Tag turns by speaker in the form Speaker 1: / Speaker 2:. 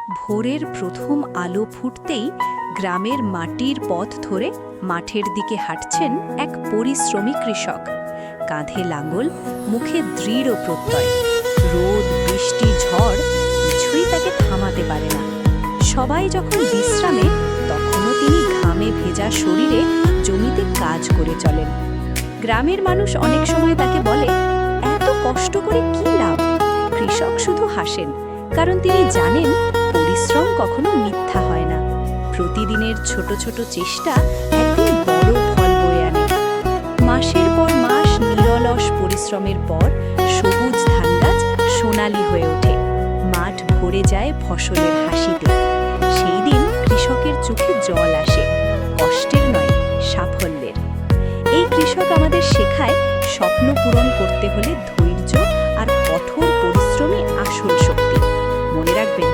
Speaker 1: ভোরের প্রথম আলো ফুটতেই গ্রামের মাটির পথ ধরে মাঠের দিকে হাঁটছেন এক পরিশ্রমী কৃষক। কাঁধে লাঙল, মুখে দৃঢ় প্রত্যয়। রোদ, বৃষ্টি, ঝড় কিছুই তাকে থামাতে পারে না। সবাই যখন বিশ্রামে, তখনও তিনি ঘামে ভেজা শরীরে জমিতে কাজ করে চলেন। গ্রামের মানুষ অনেক সময় তাকে বলে, এত কষ্ট করে কি লাভ? কৃষক শুধু হাসেন, কারণ তিনি জানেন পরিশ্রম কখনো মিথ্যা হয় না। প্রতিদিনের ছোট ছোট চেষ্টা একদিন বড় ফল বয়ে আনে। মাসের পর মাস নিরলস পরিশ্রমের পর সবুজ ধান গাছ সোনালি হয়ে ওঠে। মাঠ ভরে যায় ফসলের হাসিতে। সেই দিন কৃষকের চোখে জল আসে, কষ্টের নয়, সাফল্যের। এই কৃষক আমাদের শেখায়, স্বপ্ন পূরণ করতে হলে ধৈর্য আর কঠোর পরিশ্রমই আসল শক্তি। মনে রাখবেন,